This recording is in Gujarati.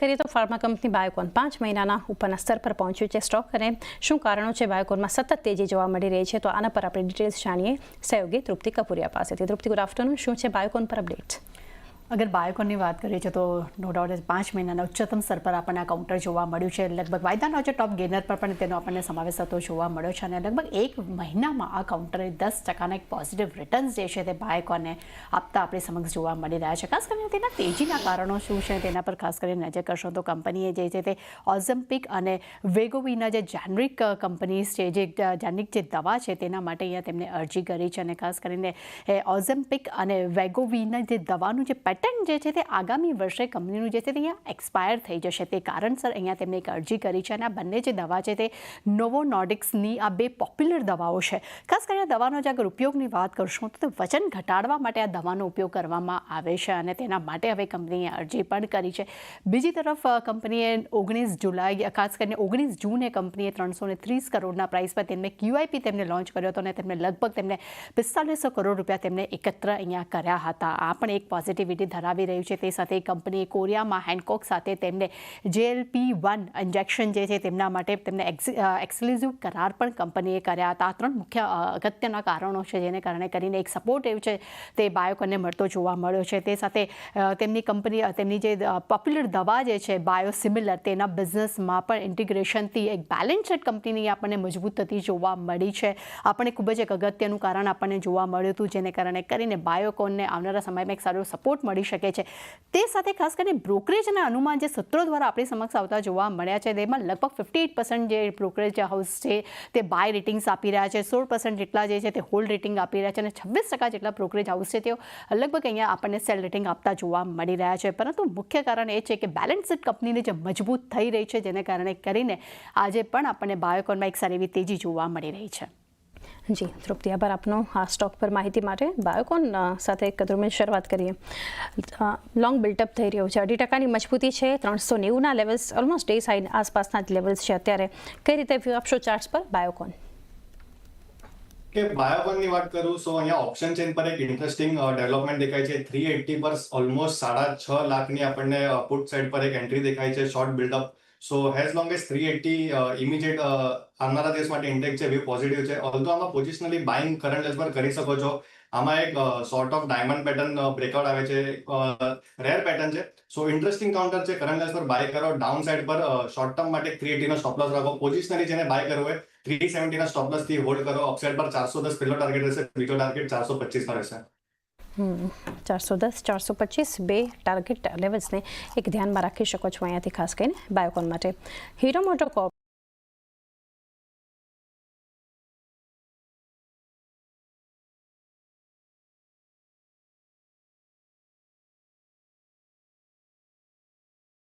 કરીએ તો ફાર્મા કંપની બાયોકોન 5 મહિનાના ઉપરના સ્તર પર પહોંચ્યું છે સ્ટોક અને શું કારણો છે બાયોકોનમાં સતત તેજી જોવા મળી રહી છે, તો આના પર આપણે ડિટેલ્સ જાણીએ સહયોગી તૃપ્તિ કપૂરિયા પાસેથી। તૃપ્તિ, ગુડ આફ્ટરનૂન। શું છે બાયોકોન પર અપડેટ્સ? अगर बायोकोनની વાત કરીએ છીએ તો નો ડાઉટ 5 મહિનાના ઉચ્ચતમ સ્તર પર આપણને આ કાઉન્ટર જોવા મળ્યું છે। લગભગ વાયદાનો જે ટોપ ગેનર પર પણ તેનો આપણને સમાવેશ થતો જોવા મળ્યો છે અને લગભગ એક મહિનામાં આ કાઉન્ટરે 10% એક પોઝિટિવ રિટર્ન્સ જે છે તે બાયોકોનને આપતા આપણી સમક્ષ જોવા મળી રહ્યા છે। ખાસ કરીને તેના તેજીના કારણો શું છે તેના પર ખાસ કરીને નજર કરશો તો કંપનીએ જે છે તે ઓઝમ્પિક અને વેગોવીના જે જેનરિક કંપનીઝ છે, જે જેનરિક જે દવા છે તેના માટે અહીંયા તેમને અરજી કરી છે અને ખાસ કરીને ઓઝમ્પિક અને વેગોવીના જે દવાનું જે પેટન્ટ જે છે તે આગામી વર્ષે કંપનીનું જે છે તે અહીંયા એક્સપાયર થઈ જશે, તે કારણસર અહીંયા તેમણે એક અરજી કરી છે અને આ બંને જે દવા છે તે નોવો નોર્ડિક્સની આ બે પોપ્યુલર દવાઓ છે। ખાસ કરીને દવાનો જે અગર ઉપયોગની વાત કરશું તો વજન ઘટાડવા માટે આ દવાનો ઉપયોગ કરવામાં આવે છે અને તેના માટે હવે કંપનીએ અરજી પણ કરી છે। બીજી તરફ કંપનીએ 19 જુલાઈ ખાસ કરીને 19 જૂને કંપનીએ 330 કરોડના પ્રાઇસ પર તેમને QIP તેમને લોન્ચ કર્યો હતો અને તેમને લગભગ તેમને 4500 કરોડ રૂપિયા તેમને એકત્ર અહીંયા કર્યા હતા। આ પણ એક પોઝિટિવિટી ધરાવી રહ્યું છે। તે સાથે કંપનીએ કોરિયામાં હેન્ડકોક સાથે તેમને GLP-1 ઇન્જેક્શન જે છે તેમના માટે તેમને એક્સક્લુઝિવ કરાર પણ કંપનીએ કર્યા હતા। આ 3 મુખ્ય અગત્યના કારણો છે જેને કારણે કરીને એક સપોર્ટ એવું છે તે બાયોકોનને મળતો જોવા મળ્યો છે। તે સાથે તેમની તેમની જે પોપ્યુલર દવા જે છે બાયોસિમિલર તેના બિઝનેસમાં પણ ઇન્ટિગ્રેશનથી એક બેલેન્સ્ડ કંપનીની આપણને મજબૂત થતી જોવા મળી છે। આપણને ખૂબ જ એક અગત્યનું કારણ આપણને જોવા મળ્યું હતું જેને કારણે કરીને બાયોકોનને આવનારા સમયમાં એક સારો સપોર્ટ મળી શકે છે। તે સાથે ખાસ કરીને બ્રોકરેજના અનુમાન જે સૂત્રો દ્વારા આપણી સમક્ષ આવતા જોવા મળ્યા છે તેમાં લગભગ 58% જે બ્રોકરેજ હાઉસ છે તે બાય રેટિંગ્સ આપી રહ્યા છે, 16% જેટલા જે છે તે હોલ્ડ રેટિંગ આપી રહ્યા છે અને 26% જેટલા બ્રોકરેજ હાઉસ છે તેઓ લગભગ અહીંયા આપણને સેલ રેટિંગ આપતા જોવા મળી રહ્યા છે। પરંતુ મુખ્ય કારણ એ છે કે બેલેન્સ્ડ કંપનીને જે મજબૂત થઈ રહી છે જેને કારણે કરીને આજે પણ આપણને બાયોકોનમાં એક સારી એવી તેજી જોવા મળી રહી છે। જી તૃપ્તિ, આભાર આપનો આ સ્ટોક પર માહિતી માટે। બાયોકોન સાથે કદરુમે શરૂઆત કરીએ। લોંગ બિલ્ટઅપ થઈ રહ્યો છે, 2.5%ની મજબૂતી છે, 390ના લેવલ્સ ઓલમોસ્ટ ડે સાઇડ આસપાસના જ લેવલ્સ છે અત્યારે। કઈ રીતે વ્યૂ આપશો ચાર્ટ્સ પર બાયોકોન? કે બાયોકોનની વાત કરું તો અહીંયા ઓપ્શન ચેન પર એક ઇન્ટરેસ્ટિંગ ડેવલપમેન્ટ દેખાય છે। 380 પર ઓલમોસ્ટ 6.5 લાખની આપણને પુટ સાઇડ પર એક એન્ટ્રી દેખાય છે, short buildup. So has long as 380 immediate આવનારા દિવસ માટે ઇન્ટેક છે, વ્યૂ પોઝિટિવ છે। ઓલ્ધો આમાં પોઝિશનલી બાઇંગ કરંટ લેવલ પર કરી શકો છો। આમાં એક sort of diamond pattern breakout આવે છે, રેર પેટર્ન છે। સો ઇન્ટરેસ્ટિંગ કાઉન્ટર છે, કરંટ લેવલ પર બાય કરો। ડાઉન સાઇડ પર શોર્ટ ટર્મ માટે 380 નો સ્ટોપ લોસ રાખો। પોઝિશનલી જેને બાય કરવો હોય 370 ના સ્ટોપ લોસ થી હોલ્ડ કરો। અપસાઇડ પર 410 પહેલો ટાર્ગેટ રહેશે, બીજો ટાર્ગેટ 425 પર રહેશે। 410 425 બે ટાર્ગેટ લેવલ્સને એક ધ્યાનમાં રાખી શકો છો અહીંયાથી ખાસ કરીને બાયોકોન માટે। હીરો મોટોકોર્પ